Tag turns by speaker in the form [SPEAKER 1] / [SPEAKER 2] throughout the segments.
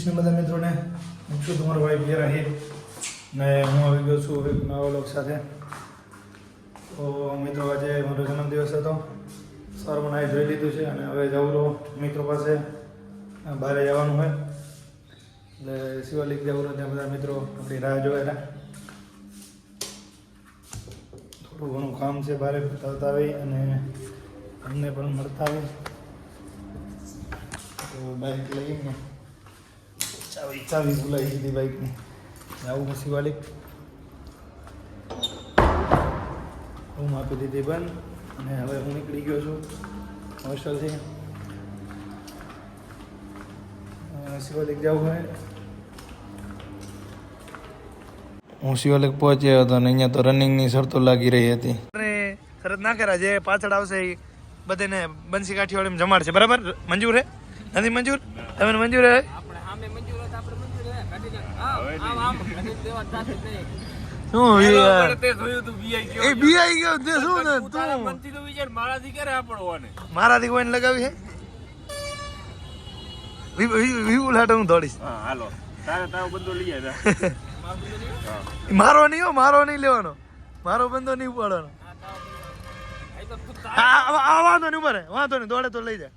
[SPEAKER 1] કૃષ્ણ બધા મિત્રોને હું છું તમારો ભાઈ બિયર આહિર ને હું આવી ગયો છું એક નવા વ્લોગ સાથે. તો મિત્રો આજે મારો જન્મદિવસ હતો. સવારમાં નાહી જોઈ લીધું છે અને હવે જવું રહો મિત્રો પાસે બહાર જવાનું હોય એટલે શિવાલિક જવું રહો. ત્યાં બધા મિત્રો આપણી રાહ જોયેલા. થોડું ઘણું કામ છે બહાર બતાવતા આવી અને અમને પણ મળતા આવે. તો બાઇક લઈને ચાવી ભૂલાઈ દીધી બાઇકની. આવું શિવાલિક હું આપી દીધી બંધ અને હવે હું નીકળી ગયો છું હોસ્ટેલથી. શિવાલિક જવું હોય હું શિવાલિક પહોંચ્યો હતો અને અહીંયા તો રનિંગની શરતો લાગી રહી હતી. શરત ના કરા જે પાછળ આવશે એ બધાને બંસી કાઠિયાવાડી જમાડશે. બરાબર? મંજૂર હે? નથી મંજૂર? તમને મંજૂર હે? મારાથી કોઈને લગાવી છે વિપુલ હાટે હું દોડીશ. મારો નહીં હો, મારો નહીં લેવાનો, મારો બંધો નહીં ઉપાડવાનો. વાંધો નહીં ઉભા રહે, વાંધો નહીં, દોડે તો લઈ જાય,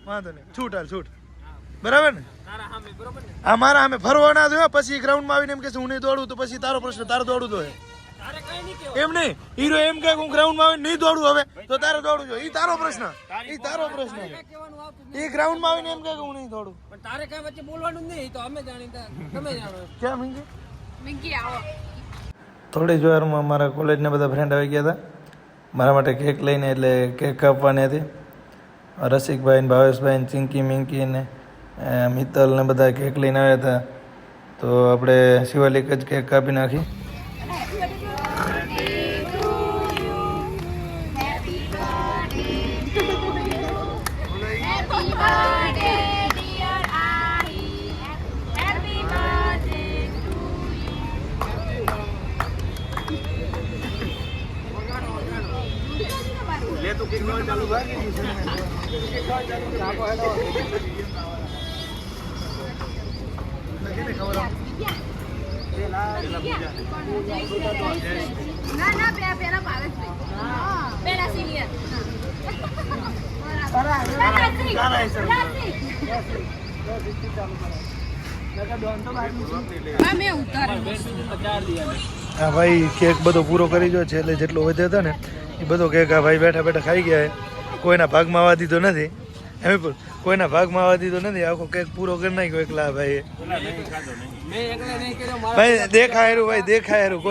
[SPEAKER 1] વાંધો નહીં. છૂટ હાલ છૂટ. બરાબર ને? હા મારા સામે ફરવા ના દો. પછી ગ્રાઉન્ડમાં આવીને એમ કે હું નહીં દોડું તો પછી તારો પ્રશ્ન. તારે દોડવું તો એમ નહીં. હીરો એમ કે હું ગ્રાઉન્ડમાં આવીને નહીં દોડું હવે તો તારે દોડવું જોઈએ. એ તારો પ્રશ્ન, એ તારો પ્રશ્ન. એ ગ્રાઉન્ડમાં આવીને એમ કે હું નહીં દોડું.
[SPEAKER 2] તારે કઈ વચ્ચે બોલવાનું નહીં તો અમે જાણીતા તમે જાણો.
[SPEAKER 1] ક્યાં મિંકી?
[SPEAKER 2] મિંકી આવો.
[SPEAKER 1] થોડી જ વારમાં મારા કોલેજના બધા ફ્રેન્ડ આવી ગયા હતા મારા માટે કેક લઈને. એટલે કેક કાપવાની હતી. રસિકભાઈ ને ભાવેશભાઈ ને ચિંકી મિંકી ને મિત્તલ ને બધા કેક લઈને આવ્યા હતા. તો આપણે શિવાલિક જ કેક કાપી નાખી. હા ભાઈ કેક બધો પૂરો કરી ગયો છે. એટલે જેટલો વધ્યો હતો ને એ બધો કેક આ ભાઈ બેઠા બેઠા ખાઈ ગયા. કોઈના ભાગમાં આવવા દીધો નથી. એમ પણ કોઈના ભાગમાં આવવા દીધો નથી. આખો કેક પૂરો કરી નાખ્યો એકલા ભાઈ. ભાઈ દેખાય હેરું, ભાઈ દેખાય હેરું.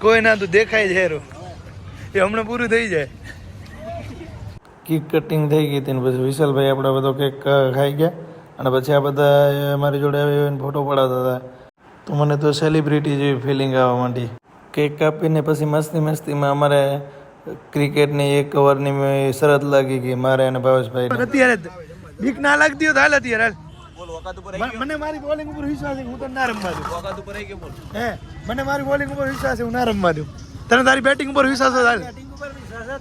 [SPEAKER 1] કોઈ ના તું દેખાય જ હેરું. એ હમણાં પૂરું થઈ જાય. કેક કટિંગ થઈ ગઈ હતી ને પછી વિશાલભાઈ આપણા બધો કેક ખાઈ ગયા અને પછી આ બધા અમારી જોડે આવીને ફોટો પડાવતા હતા. તો મને તો સેલિબ્રિટી જેવી ફિલિંગ આવવા માંડી. કેક કાપીને પછી મસ્તીમાં અમારે ક્રિકેટની 1 ઓવરની શરત લાગી ગઈ મારે અને ભાવેશભાઈ. અત્યારે બીક ના લાગતી હોય તો હાલ અત્યારે હાલ. મને મારી બોલિંગ ઉપર વિશ્વાસ છે, હું તો ના રમવા દઉં. હે મને મારી બોલિંગ ઉપર વિશ્વાસ છે, હું ના રમવા દઉં. તને તારી બેટિંગ ઉપર વિશ્વાસ હોય હાલ.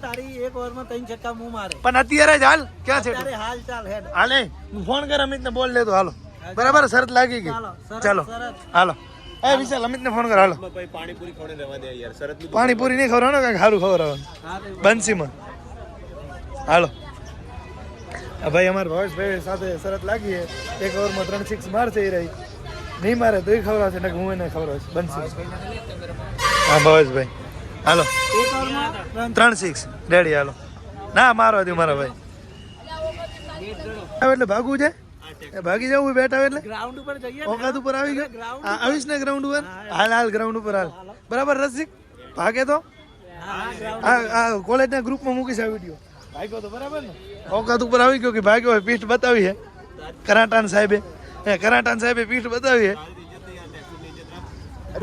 [SPEAKER 2] તારી 1 ઓવરમાં 3 છક્કા હું મારે.
[SPEAKER 1] પણ અત્યારે જ હાલ. ક્યાં છે
[SPEAKER 2] હાલ? ચાલ હેડ
[SPEAKER 1] હાલે. હું ફોન કર અમિતને બોલ લેતો. હાલો બરાબર શરત લાગી ગઈ. ચાલો હાલો. એ વિશાલ અમિતને ફોન કર. હાલો પાણીપુરી નહીં ખવડાવવાનો, કાંઈક સારું ખવડાવવાનું બંસીમાં. હાલો ભાઈ અમારા ભાવેશભાઈ સાથે શરત લાગી છે. 1 ઓવરમાં 3 સિક્સ મારશે. એ રહી નહીં મારે તો એ ખવડાવશે ને હું એને ખવડાવશે બંસી. હા ભાવેશભાઈ હાલો 3 સિક્સ રેડી. હાલો ના મારવા દઉં મારા ભાઈ. એટલે ભાગવું છે, ભાગી જવું બેઠા એટલે
[SPEAKER 2] ગ્રાઉન્ડ ઉપર જઈએ.
[SPEAKER 1] ઓકાત ઉપર આવી ગયો. આવીશ ને ગ્રાઉન્ડ ઉપર. હાલ ગ્રાઉન્ડ ઉપર હાલ. બરાબર રસિક? ભાગે તો આ કોલેજના ગ્રુપમાં મૂકીશ આ વિડીયો. ભાગ્યો તો બરાબર ને? ઓકાત ઉપર આવી ગયો કે ભાગ્યો હોય. પીઠ બતાવી છે કરાટાન સાહેબે. પીઠ બતાવી છે.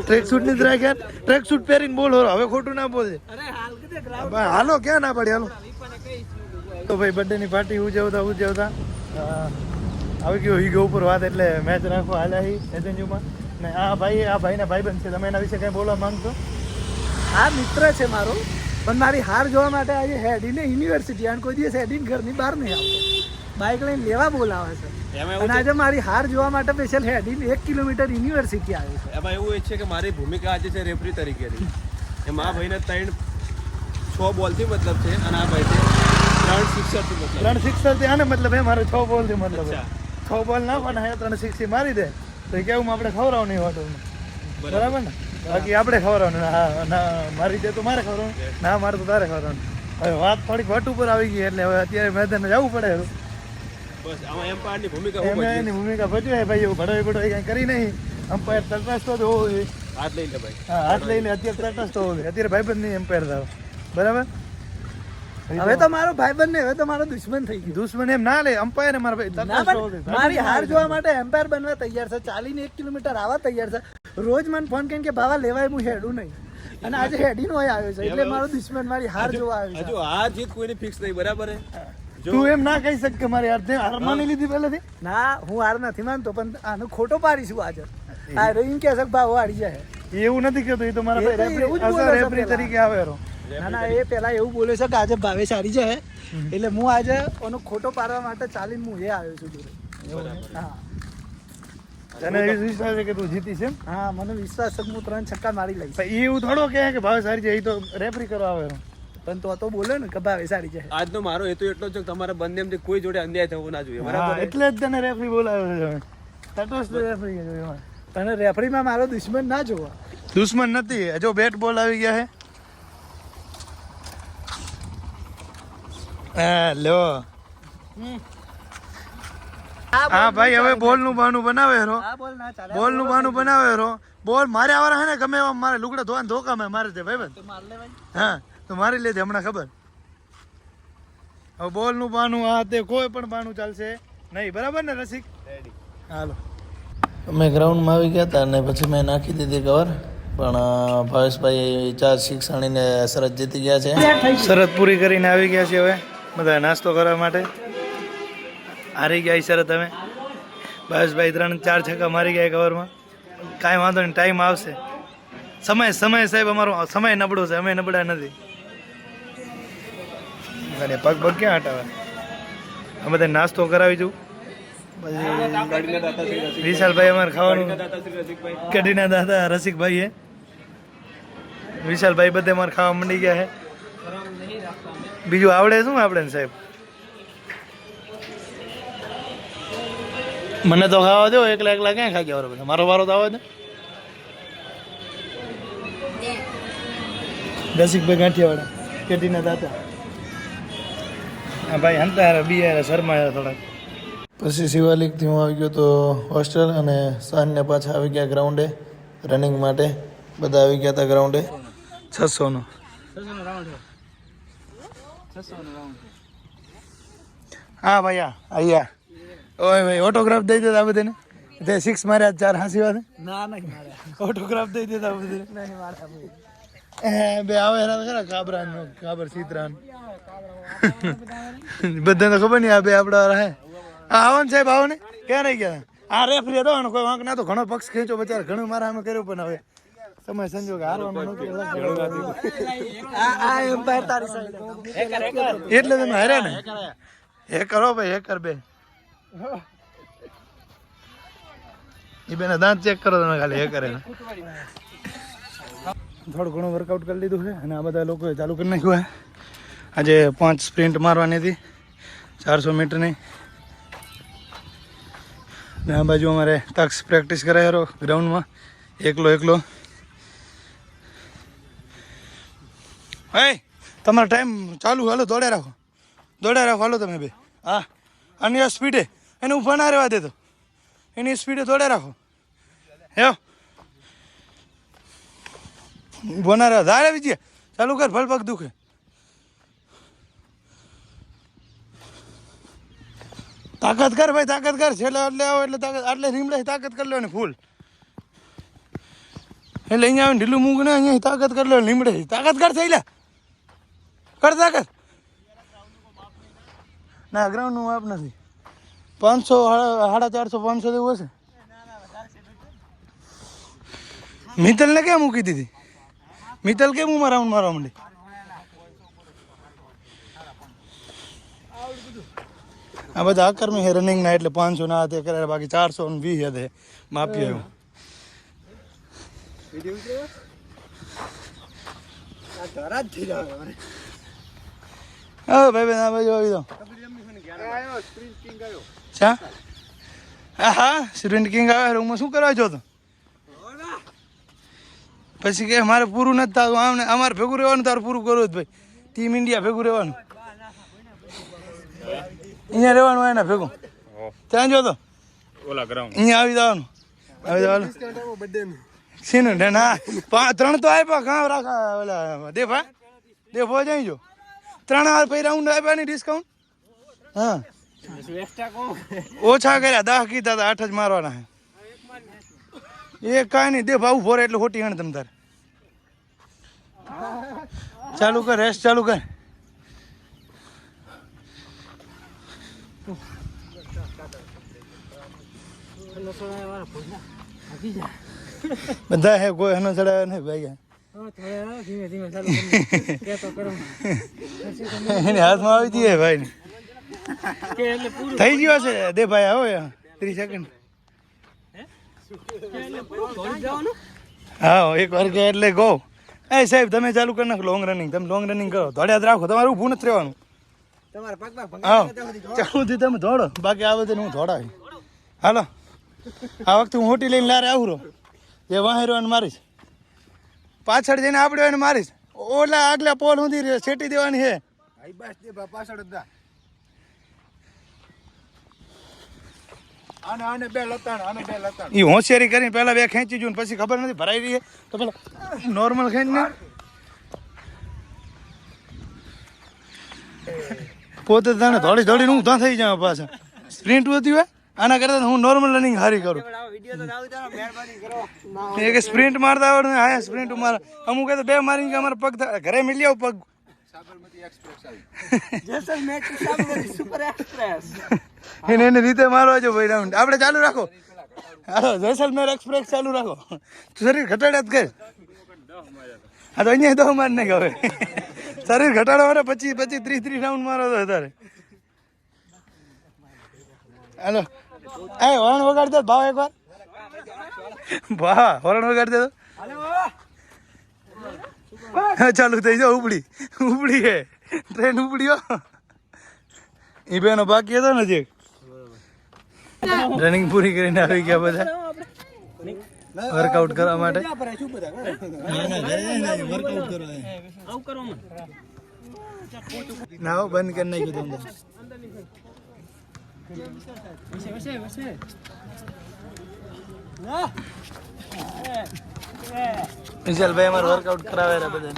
[SPEAKER 1] ટ્રેક સૂટ ની રાખ્યા. ટ્રેક સૂટ પહેરીને બોલ. હવે ખોટું ના બોલજે. હાલો ક્યાં ના પાડી. હાલો તો ભાઈ બર્થડે ની પાર્ટી ઉજવતા આવી ગયો હીગો ઉપર વાત. એટલે મેચ રાખો હાલ્યા એજન્યુમાં ને આ ભાઈના ભાઈબંધ છે. તમે એના વિશે કંઈ બોલવા માંગશો?
[SPEAKER 2] આ મિત્ર છે મારો, પણ મારી હાર જોવા માટે આજે હેડીને યુનિવર્સિટી અને કોઈ દિવસ હેડીને ઘરની બહાર નહીં આવતો. બાઇક લઈને લેવા બોલાવે છે. અને આજે મારી હાર જોવા માટે સ્પેશિયલ હેડીને 1 કિલોમીટર યુનિવર્સિટી આવ્યો છે.
[SPEAKER 3] એમાં એવું છે કે મારી ભૂમિકા આજે છે રેફરી તરીકેની. એમાં આ ભાઈને 6 બોલથી મતલબ છે અને આ ભાઈ 3 સિક્સરથી મતલબ.
[SPEAKER 1] 3 સિક્સરથી આને મતલબ હે, મારે 6 બોલથી મતલબ હે.
[SPEAKER 3] અચ્છા.
[SPEAKER 1] 6 બોલ નાખવાના હે, 3 સિક્સી મારી દે તો એ કેવું આપણે ખવડાવ નહીં હોટલમાં. બરાબર ને? બાકી આપણે ખવડાવવાનું. હા ના મારી દે તો મારે ખવડાવવાનું, ના મારે તો તારે ખવડાવવાનું. હવે વાત થોડીક વટ ઉપર આવી ગઈ એટલે હવે અત્યારે મેદાને જવું પડે.
[SPEAKER 3] બસ આમાં એમ્પાયરની ભૂમિકા હું
[SPEAKER 1] એમાં એની ભૂમિકા ભજવે ભાઈ. એવું ભડોઈ ભડોઈ કંઈ કરી નહીં. અમ્પાયર તટસ્થ જ હોવો જોઈએ.
[SPEAKER 3] હાથ લઈ લે ભાઈ.
[SPEAKER 1] હા હાથ લઈ લે. અત્યારે તટસ્થ હોવો જોઈએ. અત્યારે ભાઈબંધ નહીં એમ્પાયર થાવ. બરાબર?
[SPEAKER 2] હવે તો મારો ભાઈબંધ ને હવે તો મારો દુશ્મન થઈ ગયો.
[SPEAKER 1] દુશ્મન એમ ના લે. અમ્પાયર મારા ભાઈ
[SPEAKER 2] ના,
[SPEAKER 1] તટસ્થ હોવો
[SPEAKER 2] પણ
[SPEAKER 1] જોઈએ.
[SPEAKER 2] મારી હાર જોવા માટે એમ્પાયર બનવા તૈયાર છે. ચાલીને 1 કિલોમીટર આવવા તૈયાર છે. રોજ મને ફોન કરીને કે ભાવા લેવાય હું હેડું નહીં. અને આજે હેડીનો આવ્યો છે એટલે મારો દુશ્મન મારી હાર જોવા આવ્યો
[SPEAKER 3] હજુ હાર જીત કોઈની ફિક્સ નહીં. બરાબર હે?
[SPEAKER 1] તું એમ ના કહી શક કે મારી હાર માની લીધી પહેલેથી.
[SPEAKER 2] છે. ના હું હાર નથી માનતો પણ આનો ખોટો પાડીશું આજે. આ એમ કે છે ભાવ હારી જાય.
[SPEAKER 1] એવું નથી કહેતો. એ તો મારા
[SPEAKER 2] એ તો
[SPEAKER 1] ભાઈ
[SPEAKER 2] એવું જ બોલે છે
[SPEAKER 1] રેફરી
[SPEAKER 2] પેલા.
[SPEAKER 1] તરીકે આવે રો.
[SPEAKER 2] ના ના એ પેલા એવું બોલે છે કે આજે ભાવેશ હારી જાય એટલે હું આજે એનો ખોટો પાડવા માટે ચાલીને હું એ આવ્યો છું જોડે. હા
[SPEAKER 1] તને એવી વિશ્વાસ છે કે તું જીતીશ એમ?
[SPEAKER 2] હા મને વિશ્વાસ છે કે હું 3 છક્કા મારી લઈશ.
[SPEAKER 1] પણ એવું થોડો કહે કે ભાવ સારી છે. એ તો રેફરી કરવા આવે રો.
[SPEAKER 2] પણ તો બોલે ને કે ભાવેશ હારી જાય.
[SPEAKER 3] આજનો મારો હેતુ એટલો જ છે કે તમારા બંને એમથી કોઈ જોડે અન્યાય થવો ના જોઈએ. બરાબર
[SPEAKER 1] હા,
[SPEAKER 3] હે?
[SPEAKER 1] એટલે જ તને રેફરી બોલાવ્યો છે. તટસ્થ રેફરી છે એમાં.
[SPEAKER 2] તને રેફરીમાં મારો દુશ્મન ના જોવા.
[SPEAKER 1] દુશ્મન નથી. જો બેટ બોલ આવી ગયા છે. હા લ્યો. હા ભાઈ હવે બોલ નું બહાનું બનાવે રો.
[SPEAKER 2] આ બોલ ના ચાલે.
[SPEAKER 1] બોલ નું બહાનું બનાવે રો. બોલ મારે આવવાના હે ને ગમે એવા મારે લુગડા ધોવાને ધોકા મેં મારે છે ભાઈ.
[SPEAKER 2] તો માર લેવાય.
[SPEAKER 1] હા તો મારી લેજે હમણાં ખબર. હવે બોલ નું બાનું આ તે કોઈ પણ બાનું ચાલશે નહીં. બરાબર ને રસિક? હાલો. અમે ગ્રાઉન્ડમાં આવી ગયા હતા અને પછી મેં નાખી દીધી કવર. પણ ભાવેશભાઈ 4 6 આણીને શરત જીતી ગયા છે. શરત પૂરી કરીને આવી ગયા છે. હવે બધા નાસ્તો કરવા માટે હારી ગયા શરત. હવે ભાવેશભાઈ 3 4 છક્કા મારી ગયા કવરમાં. કાંઈ વાંધો નહીં, ટાઈમ આવશે. સમય સાહેબ અમારો સમય નબળો છે. અમે નબળા નથી. પગ પગ ક્યાં હટાવે. અમે બધા નાસ્તો કરાવી દઉં. પછી વિશાલભાઈ અમારે ખાવાનું કઢીના દાદા રસિકભાઈ હે. વિશાલભાઈ બધે અમારે ખાવા મંડી ગયા હે. બીજું આવડે શું આપણે ને સાહેબ? મને તો ખાવા દો. એકલા ક્યાં ખાઈ ગયા બધા? મારો વારો તો આવે ને. રસિકભાઈ ગાંઠિયાવાળા કઢીના દાદા. હા ભાઈ હંતા બિયા શર્મા થોડાક. પછી શિવાલિકથી હું આવી ગયો તો હોસ્ટેલ અને સાંજને પાછા આવી ગયા ગ્રાઉન્ડે રનિંગ માટે. બધા આવી ગયા હતા ગ્રાઉન્ડે. 600નો હા ભાઈ અહીંયા ઓય ભાઈ ઓટોગ્રાફ દઈ દેતા બધાને. તે 6 માર્યા 4 હાસી વાત.
[SPEAKER 2] ના નહીં મારે.
[SPEAKER 1] ઓટોગ્રાફ દઈ દેતા બધાને.
[SPEAKER 2] નહીં મારે.
[SPEAKER 1] બે આવે ખરા કાબર સીતરાન બધાને ખબર નહીં. આ બે આપડા હે. હા આવો ને સાહેબ, આવો ને. ક્યાં રહી ગયા? આ રેફરી હતો કોઈ વાંક ના તો ઘણો પક્ષ ખેંચો બચાર. ઘણું મારા અમે કર્યું પણ હવે સમય સંજોગ હારવાનું
[SPEAKER 2] આ એમ્પાયર તારી સાઈડ.
[SPEAKER 1] એટલે તમે હાર્યા ને. હે કરો ભાઈ, હે કર બે. એ બેના દાંત ચેક કરો તમે ખાલી. હે કરે થોડું ઘણું વર્કઆઉટ કરી લીધું છે અને આ બધા લોકોએ ચાલુ કરી નાખ્યું છે. આજે 5 સ્પ્રિન્ટ મારવાની હતી 400 મીટરની. ને આ બાજુ અમારે તક્ષ પ્રેક્ટિસ કરે છે ગ્રાઉન્ડમાં એકલો. હે તમારો ટાઈમ ચાલુ. હાલો દોડે રાખો હાલો તમે બે. હા અન્ય સ્પીડે એને ઊભા ના રહેવા દેતો. એની સ્પીડે દોડે રાખો. હે ઊભો ના રહેવા. ધારે વિજય ચાલુ કર. ભલ પગ દુખે. તાકાત કર ભાઈ, તાકાત કર. છેલ્લે એટલે આવો એટલે તાકાત. આટલે રીમડે તાકાત કરી લો ને ફૂલ. એટલે અહીંયા આવે ઢીલું મૂક ને અહીંયા તાકાત કરી લો. લીમડે તાકાત કર. થઈ લે કર તાકાત. ના ગ્રાઉન્ડનું માપ નથી. 500 450 500 જેવું હશે. મિત્તલને કેમ મૂકી દીધી? મિત્તલ કેમ હું રાઉન્ડ મારવા માંડી? આ બધા અકર્મી છે રનિંગના, એટલે 500 ના તે કરે, બાકી 420 હે માપી આવ્યું. હા ભાઈ આ બાજુ આવી દો. શા? હા સ્પ્રિન્ટ કિંગ આવે રૂમમાં શું કરવા છો તો? પછી કે મારે પૂરું નથી થતું, આમને અમારે ભેગું રહેવાનું, તારું પૂરું કરવું જ ભાઈ. ટીમ ઇન્ડિયા ભેગું રહેવાનું, અહીંયા રહેવાનું હોય ને ભેગું. ત્યાં જો તો અહીંયા આવી જવાનું. આવી જવાનું સીનું ના 3 તો આપ્યા, કાં રાખા ઓલા દેફો જઈ જો 3 હાલ પછી રાઉન્ડ આપ્યા નહીં ડિસ્કાઉન્ટ. હા ઓછા કર્યા, 10 કીધા હતા, 8 જ મારવાના હે. એ કાંઈ નહીં, દેફ આવું ફોરે એટલે ખોટી હણ તમ તારે. ચાલુ કર, રેસ્ટ ચાલુ કર. બધા હે, કોઈ હનો ચડાવ્યા નહીં ભાઈ. એને હાથમાં આવી જઈએ ભાઈ. થઈ ગયો છે દે ભાઈ, આવો 30 સેકન્ડ. હા એક વાર કે એટલે ગો. એ સાહેબ તમે ચાલુ કરી નાખો લોંગ રનિંગ. તમે લોંગ રનિંગ કરો, દોડ્યા જ રાખો, તમારે ઊભું નથી રહેવાનું. હા ચાલુથી તમે દોડો, બાકી આ બધે હું દોડાવી. હાલો આ વખતે હું હોટી લઈને લારે આવું રહો, જે વાહેરો એને મારીશ, પાછળ જઈને આપણે એને મારીશ. ઓલા આગલા પોલ સુધી છેટી દેવાની છે. એ હોશિયારી કરીને પેલા 2 ખેંચી જો, પછી ખબર નથી ભરાઈ રહી તો પેલા નોર્મલ ખેંચ ને પોતે તને દોડી દોડીને હું ત્યાં થઈ જાઉં પાછા. સ્પ્રિન્ટ હોતી હોય આના કરતા હું નોર્મલ રનિંગ હારી કરું. એક સ્પ્રિન્ટ મારતા આવડે, હા સ્પ્રિન્ટ મારે અમુક તો 2 મારીને અમારે પગ ઘરે મિલી આવ પગ. એને રીતે મારવા જો ભાઈ રાઉન્ડ. આપણે ચાલુ રાખો, હાલો જેસલમેર એક્સપ્રેસ ચાલુ રાખો. શરીર ઘટાડ્યા જ કર. હા તો અહીંયા 10 માર નહીં હવે. શરીર ઘટાડવા માટે 25 30 રાઉન્ડ મારો તો અત્યારે. હાલો એ હોર્ન વગાડી દે ભાવ એકવાર. વાહ હોર્ન વગાડી દે તો ચાલુ થઈ જાવ. ઉપડી હે ટ્રેન ઉપડ્યો. એ બેનો બાકી હતો ને જે રનિંગ પૂરી કરીને આવી ગયા બધા વર્કઆઉટ કરવા માટે. ના બંધ કરી નાખ્યું તમને. વિશાલભાઈ અમારે વર્કઆઉટ કરાવે બધા.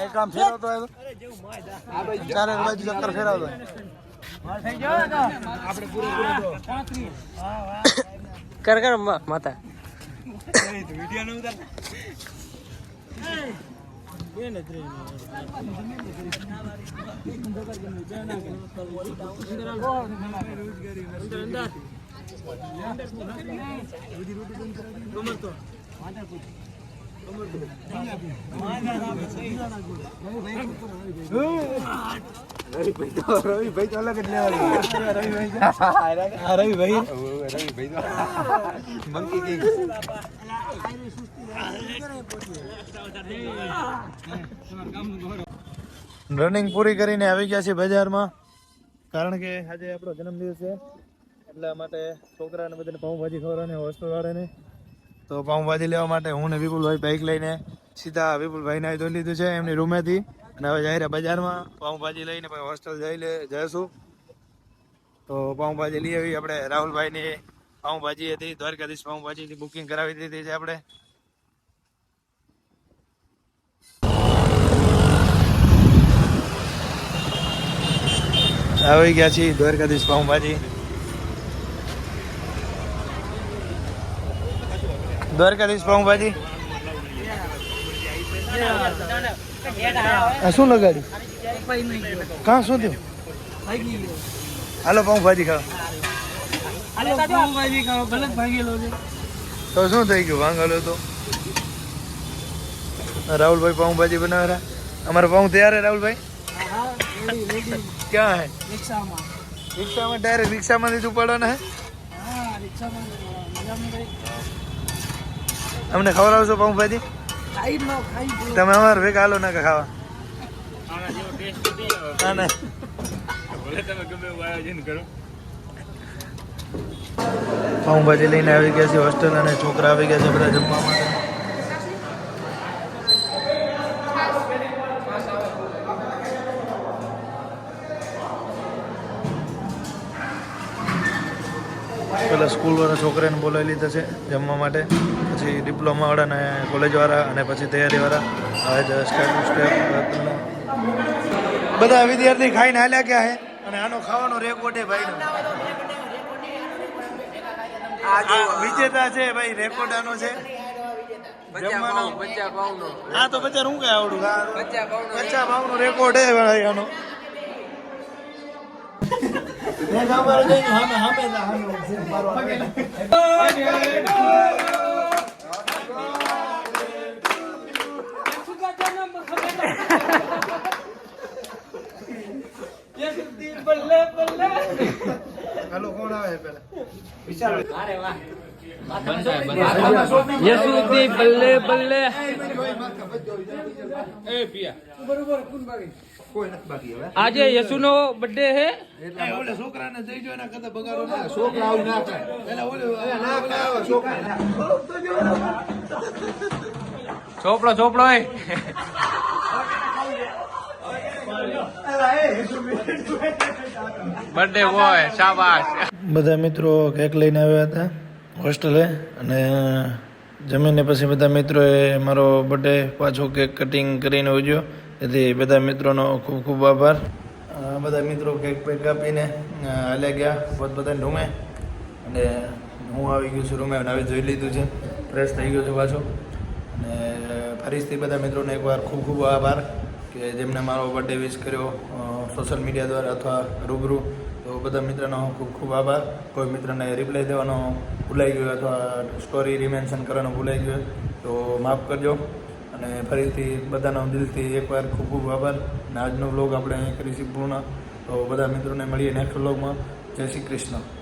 [SPEAKER 1] એક કામ ફેરવતો હોય તો 4 બાજુ ચક્કર ફેરવતો હોય.
[SPEAKER 4] કર માતા રવિભાઈ તો અલગ જ લેવા. રવિભાઈ મંકી કિંગ.
[SPEAKER 1] રનિંગ પૂરી કરીને આવી ગયા છે બજારમાં, કારણ કે આજે આપણો જન્મદિવસ છે એટલા માટે છોકરાને બધાને પાઉંભાજી ખવડાવવાની હોસ્ટેલ વાળાને. તો પાઉંભાજી લેવા માટે હું ને વિપુલભાઈ બાઇક લઈને સીધા વિપુલભાઈને આવી તો લીધું છે એમની રૂમેથી, અને હવે જઈ રહ્યા બજારમાં પાઉંભાજી લઈને પછી હોસ્ટેલ જઈશું. તો પાઉંભાજી લઈ આવી આપણે. રાહુલભાઈની પાઉંભાજી હતી, દ્વારકાધીશ પાઉંભાજીની બુકિંગ કરાવી દીધી છે આપણે. આવી ગયા છીએ દ્વારકાધીશ પાઉંભાજી. દ્વારકાધીશ પાઉંભાજી શું લગાડ્યું? કાં શું થયું? હાલો પાઉંભાજી ખાવા. તો શું થઈ ગયું? ભાંગેલો તો રાહુલભાઈ પાઉંભાજી બનાવેલા हमारा पाँव तैयार है राहुल भाई
[SPEAKER 2] हाँ रेडी रेडी
[SPEAKER 1] क्या है
[SPEAKER 2] रिक्शाમાં
[SPEAKER 1] रिक्शा में डायरेक्ट रिक्शा में तू पड़वाना है
[SPEAKER 2] હા રિક્ષામાં મજામાં ગઈ
[SPEAKER 1] અમને ખવડાવશો પાઉં ભાજી
[SPEAKER 2] ખાઈ ન ખાઈ
[SPEAKER 1] તમે અમારે ભેગા હાલો ના ખાવા ના ના પાઉંભાજી લઈને આવી ગયા છે હોસ્ટેલ અને છોકરા આવી ગયા છે બધા જમવા માટે પેલા સ્કૂલવાળા છોકરાને બોલાવી લીધા છે જમવા માટે પછી ડિપ્લોમાવાળા ને કોલેજવાળા અને પછી તૈયારીવાળા હવે જ સ્ટેપ સ્ટેપ બધા વિદ્યાર્થી ખાઈને હાલ્યા ગયા છે અને આનો ખાવાનો રેકોર્ડ છે ભાઈનો વિજેતા છે ભાઈ રેકોર્ડ આનો છે જમવાનો હા તો બચ્ચા હું કઈ આવડું બચ્ચા ભાવનો રેકોર્ડ છે ભાઈ આનો હાલો કોણ આવે પેલા
[SPEAKER 4] યશુદી બલ્લે બલ્લે આજે યશુનો બર્થડે હે
[SPEAKER 1] ઓલે છોકરાને દઈ જો એના કરતા બગાડો ના છોકરા આવું ના ખાય પેલા ઓલે ના ખાય છોકરા
[SPEAKER 4] ચોપડો ચોપડો હે બર્થડે બોય શાબાશ
[SPEAKER 1] બધા મિત્રો કેક લઈને આવ્યા હતા હોસ્ટેલે અને જમીને પછી બધા મિત્રોએ મારો બર્થડે પાછો કેક કટિંગ કરીને ઉજવ્યો તેથી બધા મિત્રોનો ખૂબ ખૂબ આભાર બધા મિત્રો કેક પેક કાપીને હાલ્યા ગયા પોતપોતાની રૂમે અને હું આવી ગયો છું રૂમે હવે જોઈ લીધું છે ફ્રેશ થઈ ગયો છું પાછો અને ફરીથી બધા મિત્રોને એકવાર ખૂબ ખૂબ આભાર કે જેમને મારો બર્થડે વિશ કર્યો સોશિયલ મીડિયા દ્વારા અથવા રૂબરૂ તો બધા મિત્રનો ખૂબ ખૂબ આભાર કોઈ મિત્રને રિપ્લાય દેવાનો ભૂલાઈ ગયો અથવા સ્ટોરી રિમેન્શન કરવાનો ભૂલાઈ ગયો તો માફ કરજો અને ફરીથી બધાનો દિલથી એકવાર ખૂબ ખૂબ આભાર અને આજનો વ્લોગ આપણે અહીં કરીશું પૂર્ણ તો બધા મિત્રોને મળીએ નેક્સ્ટ વ્લોગમાં જય શ્રી કૃષ્ણ